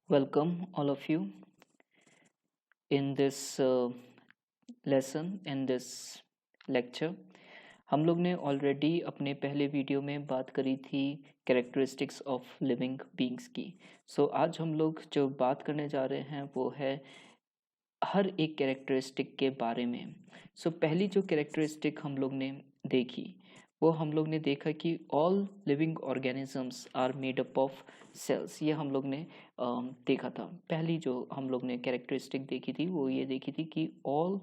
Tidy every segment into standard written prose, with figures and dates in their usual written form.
Welcome, all of you, in this lesson, in this lecture. हम लोग ने already अपने पहले वीडियो में बात करी थी कैरेक्टरिस्टिक्स ऑफ लिविंग बीइंग्स की। आज हम लोग जो बात करने जा रहे हैं वो है हर एक कैरेक्टरिस्टिक के बारे में। पहली जो कैरेक्टरिस्टिक हम लोग ने देखी वो हम लोग ने देखा कि all living organisms are made up of cells. ये हम लोग ने देखा था। पहली जो हम लोग ने कैरेक्टरिस्टिक देखी थी वो ये देखी थी कि ऑल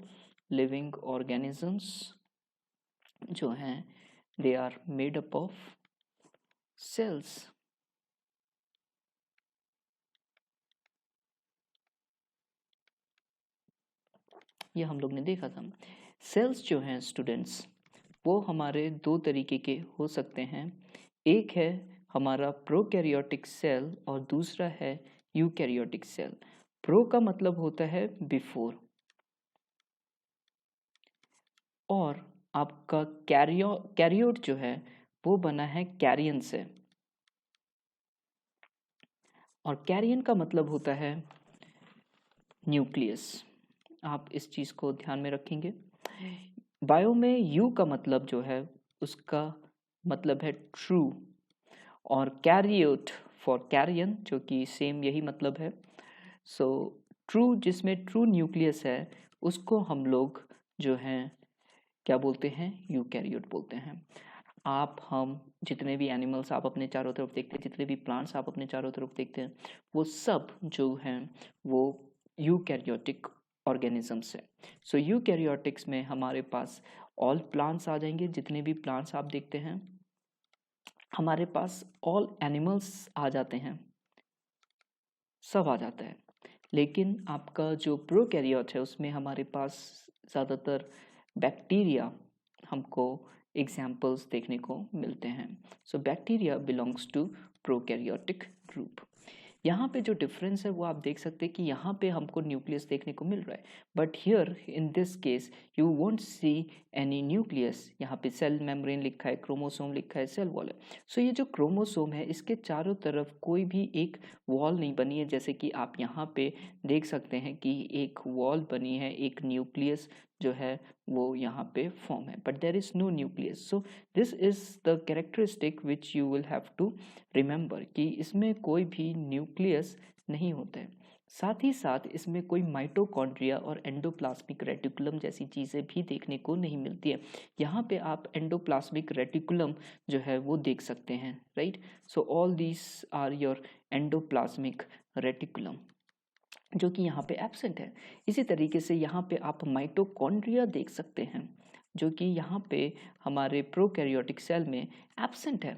लिविंग ऑर्गेनिजम्स जो हैं they are made up of cells. ये हम लोग ने देखा था। सेल्स जो हैं स्टूडेंट्स वो हमारे दो तरीके के हो सकते हैं। एक है हमारा प्रोकैरियोटिक सेल और दूसरा है यूकैरियोटिक सेल। प्रो का मतलब होता है बिफोर और आपका कैरियोट जो है वो बना है कैरियन से और कैरियन का मतलब होता है न्यूक्लियस। आप इस चीज़ को ध्यान में रखेंगे। बायो में यू का मतलब जो है उसका मतलब है ट्रू और कैरियोट फॉर कैरियन जो कि सेम यही मतलब है। ट्रू जिसमें ट्रू न्यूक्लियस है उसको हम लोग जो हैं क्या बोलते हैं, यूकैरियोट बोलते हैं। आप हम जितने भी एनिमल्स आप अपने चारों तरफ देखते हैं, जितने भी प्लांट्स आप अपने चारों तरफ देखते हैं, वो सब जो हैं वो यूकैरियोटिक ऑर्गेनिजम्स है। यूकैरियोटिक्स में हमारे पास ऑल प्लांट्स आ जाएंगे। जितने भी प्लांट्स आप देखते हैं हमारे पास ऑल एनिमल्स आ जाते हैं, सब आ जाता है। लेकिन आपका जो प्रोकैरियोट है उसमें हमारे पास ज़्यादातर बैक्टीरिया हमको एग्जाम्पल्स देखने को मिलते हैं। Bacteria belongs to prokaryotic group. यहाँ पे जो डिफरेंस है वो आप देख सकते हैं कि यहाँ पे हमको न्यूक्लियस देखने को मिल रहा है, but here in this case you won't see any nucleus. यहाँ पे सेल मेम्ब्रेन लिखा है, क्रोमोसोम लिखा है, सेल वॉल है। ये जो क्रोमोसोम है इसके चारों तरफ कोई भी एक वॉल नहीं बनी है, जैसे कि आप यहाँ पे देख सकते हैं कि एक वॉल बनी है, एक न्यूक्लियस जो है वो यहाँ पे फॉर्म है, but there is no nucleus. This is the characteristic which you will have to remember कि इसमें कोई भी न्यूक्लियस नहीं होता है। साथ ही साथ इसमें कोई माइटोकॉन्ड्रिया और एंडोप्लाज्मिक रेटिकुलम जैसी चीज़ें भी देखने को नहीं मिलती है। यहाँ पे आप एंडोप्लाज्मिक रेटिकुलम जो है वो देख सकते हैं, right. All these are your endoplasmic reticulum जो कि यहाँ पे एब्सेंट है। इसी तरीके से यहाँ पे आप माइटोकॉन्ड्रिया देख सकते हैं जो कि यहाँ पे हमारे प्रोकैरियोटिक सेल में एब्सेंट है।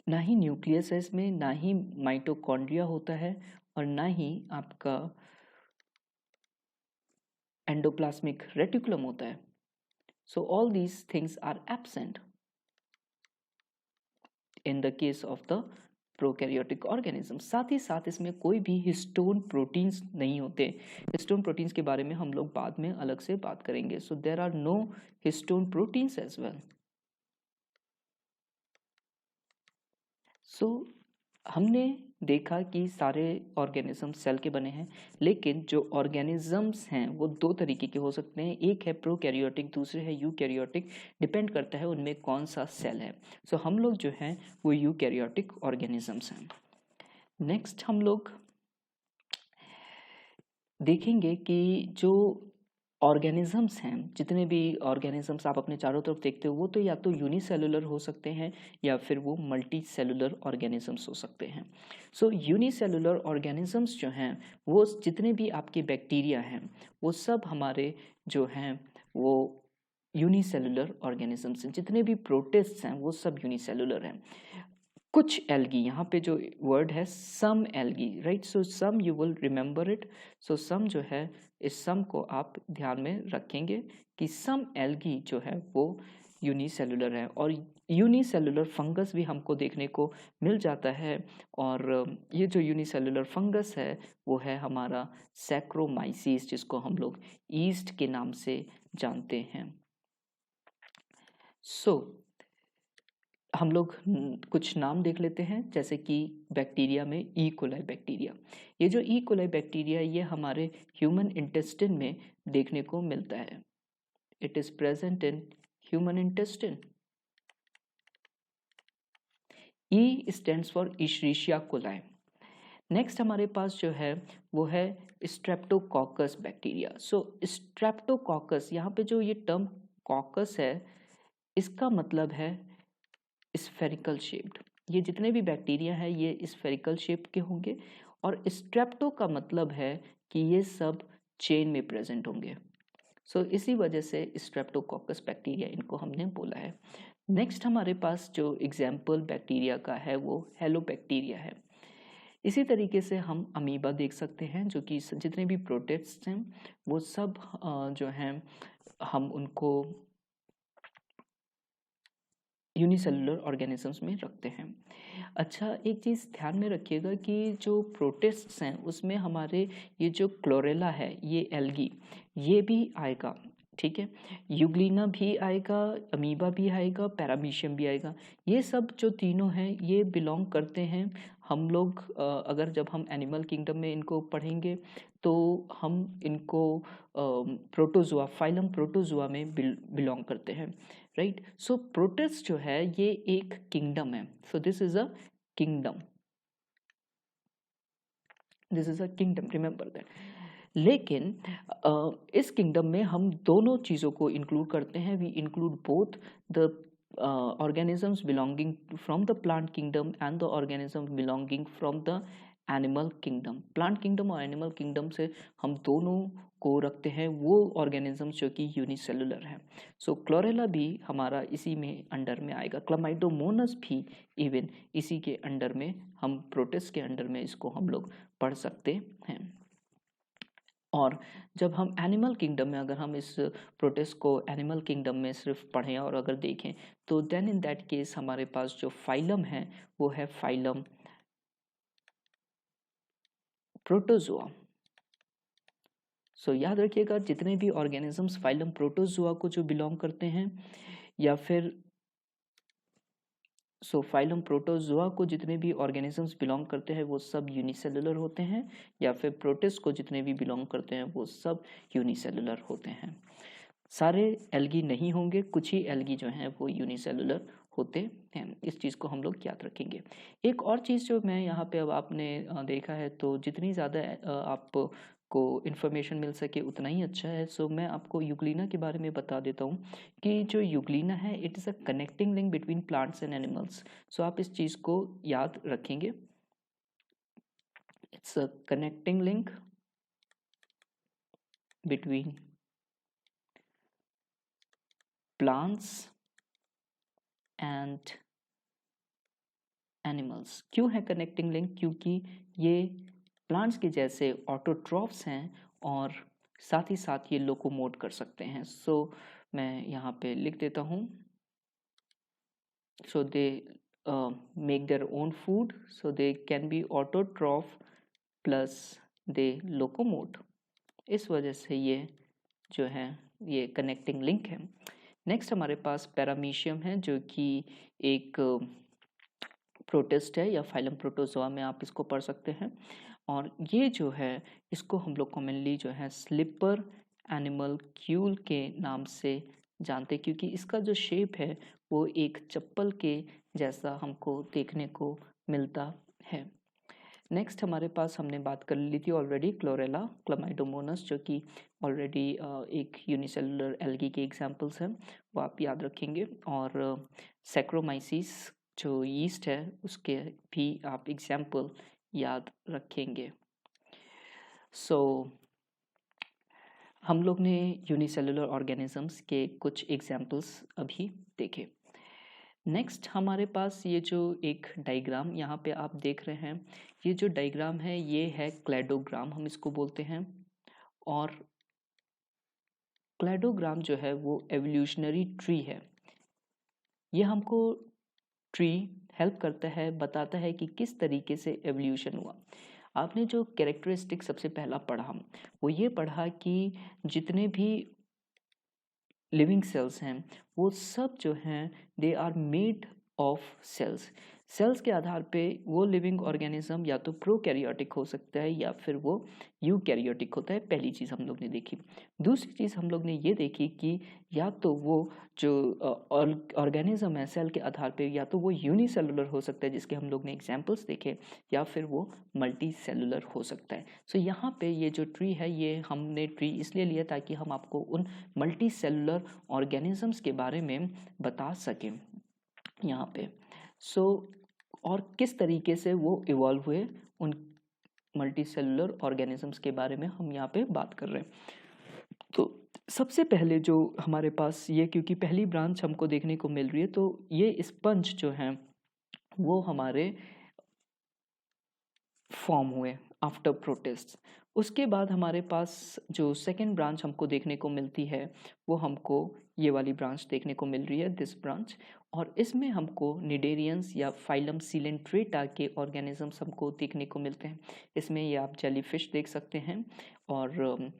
ना ही न्यूक्लियस है इसमें, ना ही माइटोकॉन्ड्रिया होता है और ना ही आपका एंडोप्लाज्मिक रेटिकुलम होता है। All these things are absent in the case of the prokaryotic organism. साथ ही साथ इसमें कोई भी हिस्टोन प्रोटीन्स नहीं होते। हिस्टोन प्रोटीन्स के बारे में हम लोग बाद में अलग से बात करेंगे। There are no histone proteins as well. हमने देखा कि सारे ऑर्गेनिज्म सेल के बने हैं, लेकिन जो ऑर्गेनिजम्स हैं वो दो तरीके के हो सकते हैं। एक है प्रोकैरियोटिक, दूसरे है यूकैरियोटिक। डिपेंड करता है उनमें कौन सा सेल है। हम लोग जो हैं वो यूकैरियोटिक ऑर्गेनिजम्स हैं। नेक्स्ट हम लोग देखेंगे कि जो ऑर्गेनिजम्स हैं, जितने भी ऑर्गेनिजम्स आप अपने चारों तरफ देखते हो वो तो या तो यूनिसेलुलर हो सकते हैं या फिर वो मल्टी सेलुलर ऑर्गेनिजम्स हो सकते हैं। यूनिसेलुलर ऑर्गेनिजम्स जो हैं वो जितने भी आपके बैक्टीरिया हैं वो सब हमारे जो हैं वो यूनिसेलुलर ऑर्गेनिजम्स हैं। जितने भी प्रोटिस्ट्स हैं वो सब यूनिसेलुलर हैं। कुछ एल्गी, यहाँ पे जो वर्ड है some algae, right. Some you will remember it. Some जो है इस सम को आप ध्यान में रखेंगे कि सम एल्गी जो है वो यूनिसेलुलर है और यूनिसेलुलर फंगस भी हमको देखने को मिल जाता है। और ये जो यूनिसेलुलर फंगस है वो है हमारा सैक्रोमाइसीस, जिसको हम लोग ईस्ट के नाम से जानते हैं। हम लोग कुछ नाम देख लेते हैं, जैसे कि बैक्टीरिया में ई कोलाई बैक्टीरिया। ये जो ई कोलाई बैक्टीरिया ये हमारे ह्यूमन इंटेस्टिन में देखने को मिलता है। It is present in human intestine. E stands for Escherichia coli. Next हमारे पास जो है वो है स्ट्रेप्टोकॉकस बैक्टीरिया। सो स्ट्रेप्टोकॉकस, यहाँ पे जो ये टर्म कॉकस है इसका मतलब है स्फेरिकल शेप्ड। ये जितने भी बैक्टीरिया हैं ये स्फेरिकल शेप के होंगे, और स्ट्रेप्टो का मतलब है कि ये सब चेन में प्रेजेंट होंगे। सो इसी वजह से स्ट्रेप्टोकॉकस बैक्टीरिया इनको हमने बोला है। नेक्स्ट हमारे पास जो एग्जाम्पल बैक्टीरिया का है वो हेलोबैक्टीरिया है। इसी तरीके से हम अमीबा देख सकते हैं, जो कि जितने भी प्रोटिस्ट हैं वो सब जो हैं हम उनको यूनिसेलुलर ऑर्गेनिजम्स में रखते हैं। अच्छा, एक चीज़ ध्यान में रखिएगा कि जो प्रोटिस्ट्स हैं उसमें हमारे ये जो क्लोरेला है, ये एल्गी, ये भी आएगा, ठीक है। यूग्लिना भी आएगा, अमीबा भी आएगा, पैरामीशियम भी आएगा। ये सब जो तीनों हैं ये बिलोंग करते हैं, हम लोग अगर जब हम एनिमल किंगडम में इनको पढ़ेंगे तो हम इनको प्रोटोजुआ, फाइलम प्रोटोजुआ में बिलोंग करते हैं, राइट। सो प्रोटिस्ट जो है ये एक किंगडम है। So this is a kingdom, this is a kingdom, remember that. लेकिन इस किंगडम में हम दोनों चीज़ों को इंक्लूड करते हैं। We include both the organisms belonging from the plant kingdom and the organisms belonging from the animal kingdom। plant kingdom और animal kingdom से हम दोनों को रखते हैं, वो organisms जो कि यूनिसेलुलर हैं। सो क्लोरेला भी हमारा इसी में अंडर में आएगा, क्लामाइडोमोनस भी इवन इसी के अंडर में, हम प्रोटिस्ट के अंडर में इसको हम लोग पढ़ सकते हैं। और जब हम एनिमल किंगडम में, अगर हम इस प्रोटिस्ट को एनिमल किंगडम में सिर्फ पढ़ें और अगर देखें तो देन इन दैट केस हमारे पास जो फाइलम है वो है फाइलम प्रोटोजुआ। सो याद रखिएगा, जितने भी ऑर्गेनिजम्स फाइलम प्रोटोजुआ को जो बिलोंग करते हैं, या फिर फाइलम प्रोटोजुआ को जितने भी ऑर्गेनिजम्स बिलोंग करते हैं वो सब यूनिसेलुलर होते हैं, या फिर प्रोटिस्ट को जितने भी बिलोंग करते हैं वो सब यूनिसेलुलर होते हैं। सारे एल्गी नहीं होंगे, कुछ ही एल्गी जो हैं वो यूनिसेलुलर होते हैं। इस चीज़ को हम लोग याद रखेंगे। एक और चीज़ जो मैं यहाँ पे अब आपने देखा है, तो जितनी ज़्यादा आपको इन्फॉर्मेशन मिल सके उतना ही अच्छा है। सो मैं आपको यूग्लिना के बारे में बता देता हूँ कि जो यूग्लिना है it is a connecting link between plants and animals. So आप इस चीज़ को याद रखेंगे, it's a connecting link between plants and animals. क्यों है कनेक्टिंग लिंक? क्योंकि ये प्लांट्स के जैसे ऑटोट्रॉफ्स हैं और साथ ही साथ ये लोकोमोट कर सकते हैं। सो मैं यहाँ पे लिख देता हूँ, so they make their own food, so they can be autotroph plus they locomote. इस वजह से ये जो है ये कनेक्टिंग लिंक है। नेक्स्ट हमारे पास पैरामीशियम है, जो कि एक प्रोटिस्ट है या फाइलम प्रोटोजोआ में आप इसको पढ़ सकते हैं। और ये जो है इसको हम लोग कॉमनली जो है स्लिपर एनिमल क्यूल के नाम से जानते हैं, क्योंकि इसका जो शेप है वो एक चप्पल के जैसा हमको देखने को मिलता है। नेक्स्ट हमारे पास हमने बात कर ली थी ऑलरेडी क्लोरेला, क्लामाइडोमोनस, जो कि ऑलरेडी एक यूनिसेलुलर एल्गी के एग्जांपल्स हैं, वो आप याद रखेंगे। और सैक्रोमाइसिस जो यीस्ट है उसके भी आप एग्जाम्पल याद रखेंगे। सो हम लोग ने यूनिसेलुलर ऑर्गेनिजम्स के कुछ एग्जाम्पल्स अभी देखे। नेक्स्ट हमारे पास ये जो एक डायग्राम यहाँ पे आप देख रहे हैं, ये जो डायग्राम है ये है क्लैडोग्राम, हम इसको बोलते हैं। और क्लैडोग्राम जो है वो एवोल्यूशनरी ट्री है। ये हमको ट्री हेल्प करता है, बताता है कि किस तरीके से एवोल्यूशन हुआ। आपने जो कैरेक्टरिस्टिक सबसे पहला पढ़ा वो ये पढ़ा कि जितने भी लिविंग सेल्स हैं वो सब जो हैं they are made of cells. Cells के आधार पे वो लिविंग ऑर्गेनिज्म या तो प्रोकैरियोटिक हो सकता है या फिर वो यूकैरियोटिक होता है। पहली चीज़ हम लोग ने देखी। दूसरी चीज़ हम लोग ने ये देखी कि या तो वो जो ऑर्गेनिज्म है सेल के आधार पे या तो वो यूनिसेलुलर हो सकता है, जिसके हम लोग ने एग्जांपल्स देखे, या फिर वो मल्टी सेलुलर हो सकता है। सो यहाँ पे ये जो ट्री है, ये हमने ट्री इसलिए लिया ताकि हम आपको उन मल्टी सेलुलर ऑर्गेनिजम्स के बारे में बता सकें यहाँ पे। और किस तरीके से वो इवॉल्व हुए, उन मल्टी सेलुलर ऑर्गेनिजम्स के बारे में हम यहाँ पे बात कर रहे हैं। तो सबसे पहले जो हमारे पास ये, क्योंकि पहली ब्रांच हमको देखने को मिल रही है, तो ये स्पंज जो हैं वो हमारे फॉर्म हुए आफ्टर प्रोटिस्ट। उसके बाद हमारे पास जो सेकेंड ब्रांच हमको देखने को मिलती है वो हमको ये वाली ब्रांच देखने को मिल रही है, दिस ब्रांच। और इसमें हमको निडेरियंस या फाइलम सिलेंट्रेटा के ऑर्गेनिजम्स हमको देखने को मिलते हैं। इसमें ये आप जेलीफिश देख सकते हैं और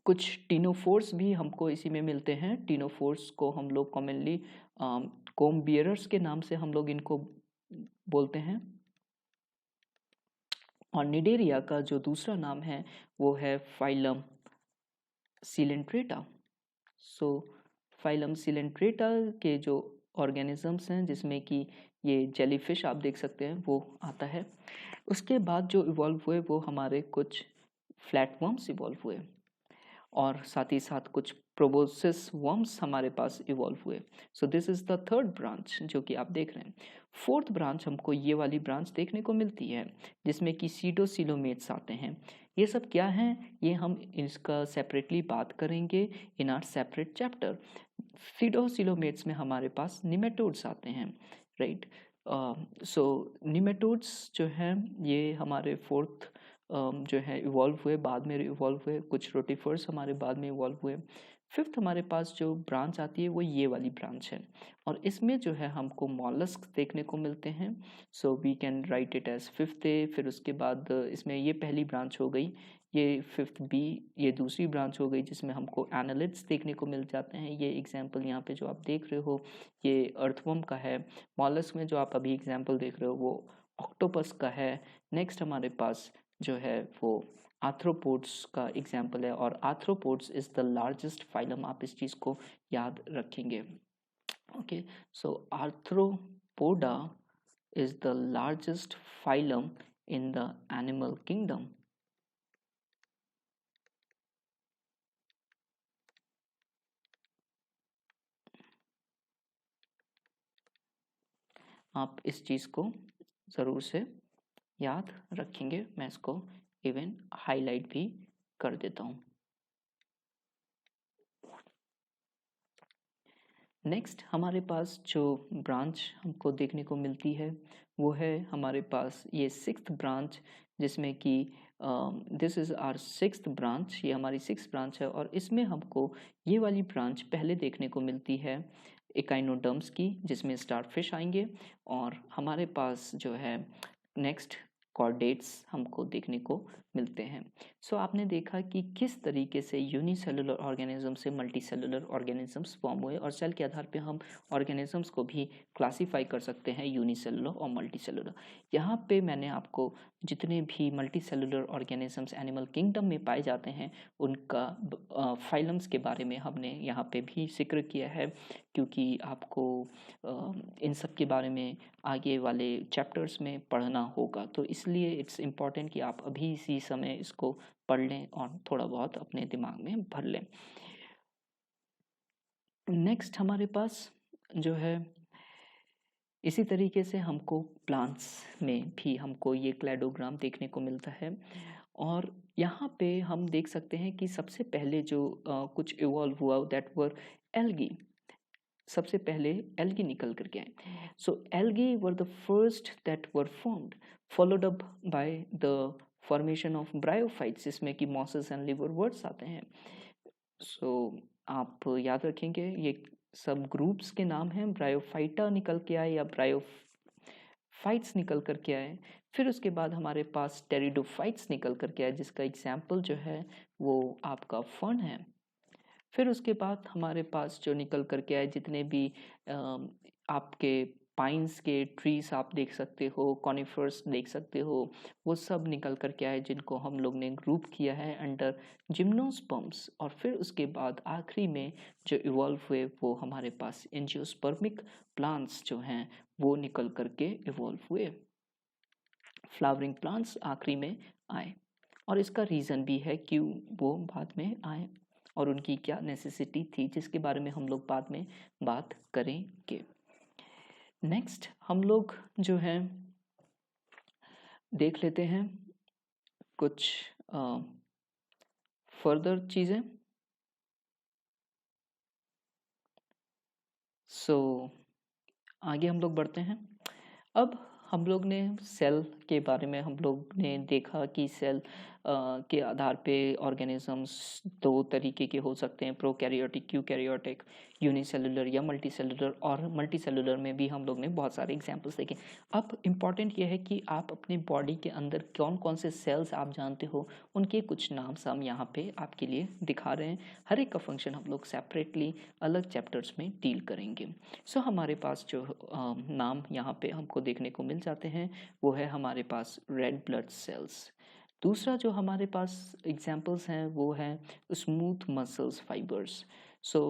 कुछ टीनोफोर्स भी हमको इसी में मिलते हैं। टीनोफोर्स को हम लोग कॉमनली कोम बियरर्स के नाम से हम लोग इनको बोलते हैं। और निडेरिया का जो दूसरा नाम है वो है फाइलम सिलेंट्रेटा। सो फाइलम सिलेंट्रेटा के जो ऑर्गेनिजम्स हैं, जिसमें कि ये जेलीफिश आप देख सकते हैं, वो आता है। उसके बाद जो इवॉल्व हुए वो हमारे कुछ फ्लैटवर्म्स इवॉल्व हुए और साथ ही साथ कुछ प्रोबोसिस वर्म्स हमारे पास इवॉल्व हुए। So this is the third branch जो कि आप देख रहे हैं। फोर्थ ब्रांच हमको ये वाली ब्रांच देखने को मिलती है जिसमें कि सीडोसिलोमेट्स आते हैं। ये सब क्या हैं, ये हम इसका सेपरेटली बात करेंगे इन आर सेपरेट चैप्टर। सीडोसिलोमेट्स में हमारे पास निमेटोड्स आते हैं, राइट। सो निमेटोड्स जो हैं ये हमारे फोर्थ जो है इवॉल्व हुए, बाद में इवॉल्व हुए। कुछ रोटिफर्स हमारे बाद में इवॉल्व हुए। फिफ्थ हमारे पास जो ब्रांच आती है वो ये वाली ब्रांच है और इसमें जो है हमको मॉलस्क देखने को मिलते हैं। So we can write it as fifth A. फिर उसके बाद इसमें ये पहली ब्रांच हो गई, ये फिफ्थ बी, ये दूसरी ब्रांच हो गई जिसमें हमको एनालिड्स देखने को मिल जाते हैं। ये एग्जाम्पल यहाँ पे जो आप देख रहे हो ये अर्थवर्म का है। मॉलस्क में जो आप अभी एग्जाम्पल देख रहे हो वो ऑक्टोपस का है। नेक्स्ट हमारे पास जो है वो आर्थ्रोपोड्स का एग्जाम्पल है और arthropods is the largest phylum, आप इस चीज़ को याद रखेंगे। Okay, so arthropoda is the largest phylum in the animal kingdom. आप इस चीज़ को ज़रूर से याद रखेंगे। मैं इसको इवन हाईलाइट भी कर देता हूँ। नेक्स्ट हमारे पास जो ब्रांच हमको देखने को मिलती है वो है हमारे पास ये सिक्स्थ ब्रांच, जिसमें कि this is our sixth branch. ये हमारी सिक्स्थ ब्रांच है और इसमें हमको ये वाली ब्रांच पहले देखने को मिलती है एकाइनोडर्म्स की, जिसमें स्टारफिश आएंगे। और हमारे पास जो है नेक्स्ट कॉर्डेट्स हमको देखने को मिलते हैं। सो आपने देखा कि किस तरीके से यूनिसेलुलर ऑर्गेनिज्म से मल्टीसेलुलर ऑर्गेनिजम्स फॉर्म हुए और सेल के आधार पे हम ऑर्गेनिजम्स को भी क्लासीफाई कर सकते हैं यूनिसेलुलर और मल्टीसेलुलर। यहाँ पे मैंने आपको जितने भी मल्टीसेलुलर ऑर्गेनिजम्स एनिमल किंगडम में पाए जाते हैं उनका फाइलम्स के बारे में हमने यहाँ पे भी जिक्र किया है, क्योंकि आपको इन सब के बारे में आगे वाले चैप्टर्स में पढ़ना होगा। तो इसलिए इट्स इम्पॉर्टेंट कि आप अभी इसी समय इसको पढ़ लें और थोड़ा बहुत अपने दिमाग में भर लें। नेक्स्ट हमारे पास जो है इसी तरीके से हमको प्लांट्स में भी हमको ये क्लैडोग्राम देखने को मिलता है और यहाँ पे हम देख सकते हैं कि सबसे पहले जो कुछ इवॉल्व हुआ दैट वर एल्गी। सबसे पहले एल्गी निकल करके आए। So algae were the first that were formed, followed up by the formation of bryophytes, जिसमें कि मॉसेस एंड लिवर वर्ड्स आते हैं। सो आप याद रखेंगे ये सब ग्रुप्स के नाम हैं। ब्रायोफाइटा निकल के आए या ब्रायोफाइट्स निकल करके आए। फिर उसके बाद हमारे पास टेरिडोफाइट्स निकल करके आए, जिसका एग्जाम्पल जो है वो आपका फर्न है। फिर उसके बाद हमारे पास जो निकल करके आए जितने भी आपके पाइन्स के ट्रीज आप देख सकते हो, कॉनिफर्स देख सकते हो, वो सब निकल कर के आए जिनको हम लोग ने ग्रुप किया है अंडर जिम्नोस्पर्म्स। और फिर उसके बाद आखिरी में जो इवॉल्व हुए वो हमारे पास एंजियोस्पर्मिक प्लांट्स जो हैं वो निकल कर के इवॉल्व हुए, फ्लावरिंग प्लांट्स आखिरी में आए। और इसका रीज़न भी है क्यों वो बाद में आए और उनकी क्या नेसेसिटी थी, जिसके बारे में हम लोग बाद में बात करेंगे। नेक्स्ट हम लोग जो है देख लेते हैं कुछ फर्दर चीज़ें। सो आगे हम लोग बढ़ते हैं। अब हम लोग ने सेल के बारे में हम लोग ने देखा कि सेल के आधार पे ऑर्गेनिजम्स दो तरीके के हो सकते हैं, प्रोकैरियोटिक, यूकैरियोटिक, यूनिसेलुलर या मल्टीसेलुलर। और मल्टीसेलुलर में भी हम लोग ने बहुत सारे एग्जांपल्स देखे। अब इम्पॉर्टेंट ये है कि आप अपने बॉडी के अंदर कौन कौन से सेल्स आप जानते हो, उनके कुछ नाम्स हम यहाँ पे आपके लिए दिखा रहे हैं। हर एक का फंक्शन हम लोग सेपरेटली अलग चैप्टर्स में डील करेंगे। सो हमारे पास जो नाम यहाँ पे हमको देखने को मिल जाते हैं वो है हमारे पास रेड ब्लड सेल्स। दूसरा जो हमारे पास एग्जांपल्स हैं वो है स्मूथ मसल्स फाइबर्स। सो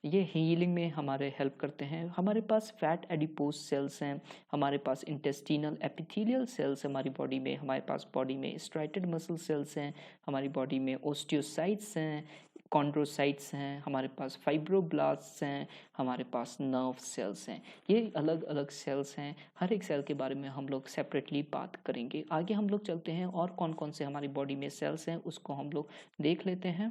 ये हीलिंग में हमारे हेल्प करते हैं। हमारे पास फैट एडिपोज सेल्स हैं, हमारे पास इंटेस्टिनल एपिथेलियल सेल्स हमारी बॉडी में, हमारे पास बॉडी में स्ट्राइटेड मसल सेल्स हैं, हमारी बॉडी में ओस्टियोसाइट्स हैं, कॉन्ड्रोसाइट्स हैं, हमारे पास फाइब्रोब्लास्ट्स हैं, हमारे पास नर्व सेल्स हैं। ये अलग अलग सेल्स हैं, हर एक सेल के बारे में हम लोग सेपरेटली बात करेंगे। आगे हम लोग चलते हैं और कौन कौन से हमारी बॉडी में सेल्स हैं उसको हम लोग देख लेते हैं।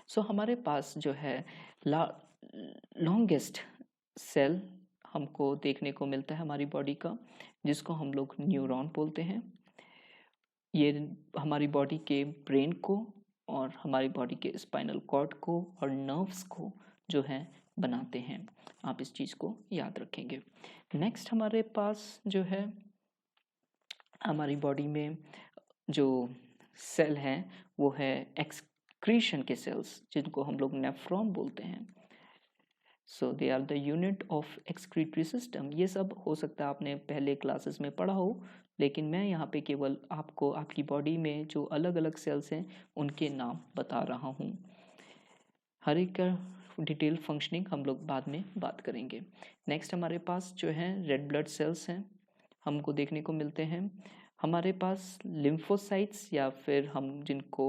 सो हमारे पास जो है लॉन्गेस्ट सेल हमको देखने को मिलता है हमारी बॉडी का, जिसको हम लोग न्यूरॉन बोलते हैं। ये हमारी बॉडी के ब्रेन को और हमारी बॉडी के स्पाइनल कॉर्ड को और नर्व्स को जो है बनाते हैं। आप इस चीज़ को याद रखेंगे। नेक्स्ट हमारे पास जो है हमारी बॉडी में जो सेल हैं वो है एक्सक्रीशन के सेल्स, जिनको हम लोग नेफ्रॉन बोलते हैं। So they are the unit of excretory system. ये सब हो सकता है आपने पहले क्लासेस में पढ़ा हो, लेकिन मैं यहाँ पे केवल आपको आपकी बॉडी में जो अलग अलग सेल्स हैं उनके नाम बता रहा हूँ। हर एक का डिटेल फंक्शनिंग हम लोग बाद में बात करेंगे। नेक्स्ट हमारे पास जो है रेड ब्लड सेल्स हैं, हमको देखने को मिलते हैं। हमारे पास लिम्फोसाइट्स या फिर हम जिनको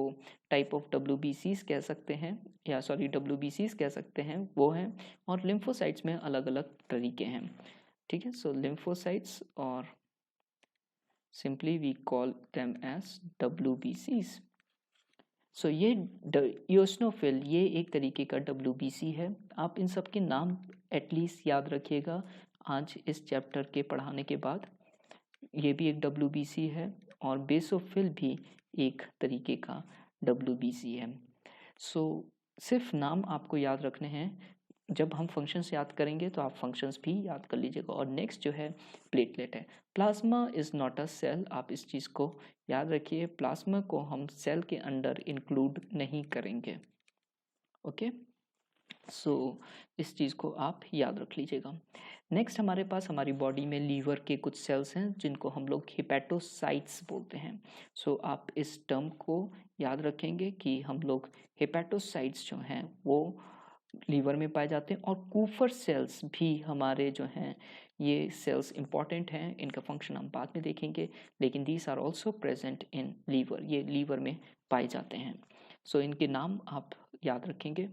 टाइप ऑफ WBCs कह सकते हैं, या सॉरी WBCs कह सकते हैं, वो हैं। और लिम्फोसाइट्स में अलग अलग तरीके हैं, ठीक है। सो लिम्फोसाइट्स और simply we call them as WBCs। So ये इओसिनोफिल ये एक तरीके का WBC है। आप इन सब के नाम एटलीस्ट याद रखिएगा आज इस चैप्टर के पढ़ाने के बाद। ये भी एक WBC है और बेसोफिल भी एक तरीके का WBC है। सो सिर्फ नाम आपको याद रखने हैं, जब हम फंक्शंस याद करेंगे तो आप फंक्शंस भी याद कर लीजिएगा। और नेक्स्ट जो है प्लेटलेट है। Plasma is not a cell, आप इस चीज़ को याद रखिए। प्लाज्मा को हम सेल के अंडर इंक्लूड नहीं करेंगे, ओके। सो इस चीज़ को आप याद रख लीजिएगा। नेक्स्ट हमारे पास हमारी बॉडी में लीवर के कुछ सेल्स हैं जिनको हम लोग हेपेटोसाइट्स बोलते हैं। सो आप इस टर्म को याद रखेंगे कि हम लोग हेपेटोसाइट्स जो हैं वो लीवर में पाए जाते हैं। और कूफर सेल्स भी हमारे जो हैं ये सेल्स इंपॉर्टेंट हैं, इनका फंक्शन हम बाद में देखेंगे, लेकिन these are also present in liver, ये लीवर में पाए जाते हैं। सो इनके नाम आप याद रखेंगे।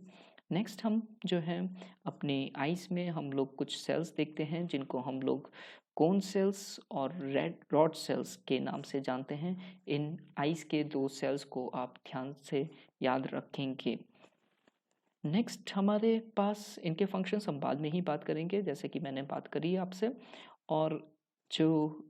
नेक्स्ट हम जो है अपने आइज में हम लोग कुछ सेल्स देखते हैं जिनको हम लोग कोन सेल्स और रेड रॉड सेल्स के नाम से जानते हैं। इन आइज के दो सेल्स को आप ध्यान से याद रखेंगे। नेक्स्ट हमारे पास इनके फंक्शंस हम बाद में ही बात करेंगे, जैसे कि मैंने बात करी आपसे। और जो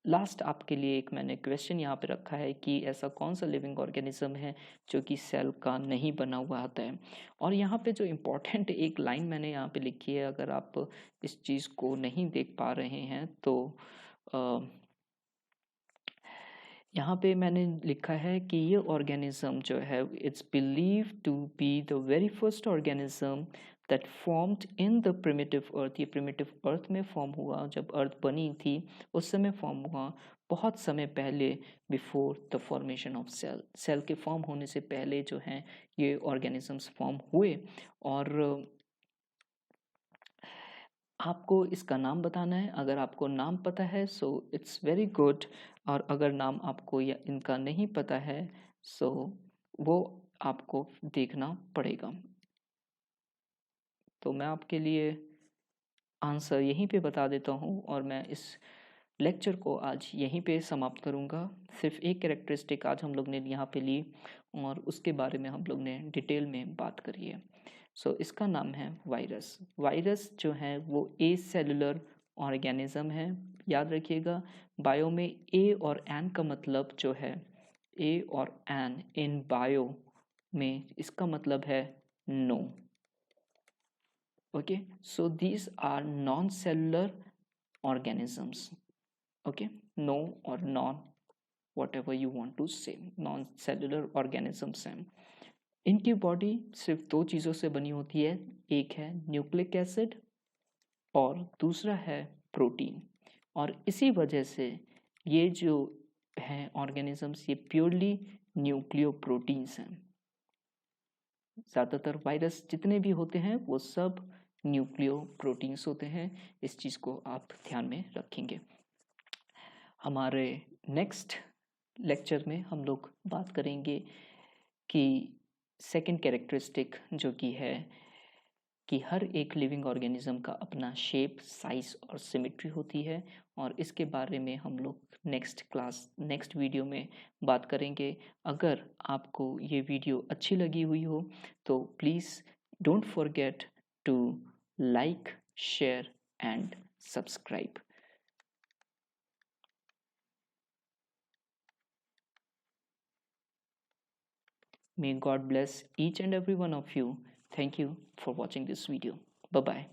लास्ट आपके लिए एक मैंने क्वेश्चन यहाँ पे रखा है कि ऐसा कौन सा लिविंग ऑर्गेनिज्म है जो कि सेल का नहीं बना हुआ आता है। और यहाँ पे जो इम्पोर्टेंट एक लाइन मैंने यहाँ पे लिखी है, अगर आप इस चीज़ को नहीं देख पा रहे हैं तो यहाँ पे मैंने लिखा है कि ये ऑर्गेनिज्म जो है it's believe to be the very first organism that formed in the primitive earth, ये primitive earth में form हुआ, जब earth बनी थी उस समय form हुआ, बहुत समय पहले, before the formation of cell, cell के form होने से पहले जो हैं ये organisms form हुए। और आपको इसका नाम बताना है। अगर आपको नाम पता है सो इट्स वेरी गुड, और अगर नाम आपको या इनका नहीं पता है सो वो आपको देखना पड़ेगा। तो मैं आपके लिए आंसर यहीं पे बता देता हूँ और मैं इस लेक्चर को आज यहीं पे समाप्त करूँगा। सिर्फ एक कैरेक्टरिस्टिक आज हम लोग ने यहाँ पे ली और उसके बारे में हम लोग ने डिटेल में बात करी है। सो इसका नाम है वायरस। वायरस जो है वो ए सेलुलर ऑर्गेनिज्म है। याद रखिएगा, बायो में ए और एन का मतलब जो है, ए और एन इन बायो में इसका मतलब है no. Okay, so these are non-cellular organisms. Okay, no or non, whatever you want to say, non-cellular organisms हैं। इनकी बॉडी सिर्फ दो चीज़ों से बनी होती है, एक है न्यूक्लिक एसिड और दूसरा है प्रोटीन। और इसी वजह से ये जो हैं ऑर्गेनिजम्स ये प्योरली न्यूक्लियोप्रोटीन्स हैं। ज़्यादातर वायरस जितने भी होते हैं वो सब न्यूक्लियोप्रोटीन्स होते हैं। इस चीज़ को आप ध्यान में रखेंगे। हमारे नेक्स्ट लेक्चर में हम लोग बात करेंगे कि सेकंड कैरेक्टरिस्टिक जो कि है कि हर एक लिविंग ऑर्गेनिज्म का अपना शेप, साइज और सिमेट्री होती है, और इसके बारे में हम लोग नेक्स्ट वीडियो में बात करेंगे। अगर आपको ये वीडियो अच्छी लगी हुई हो तो please don't forget to like, share and subscribe. May God bless each and every one of you. Thank you for watching this video. Bye-bye.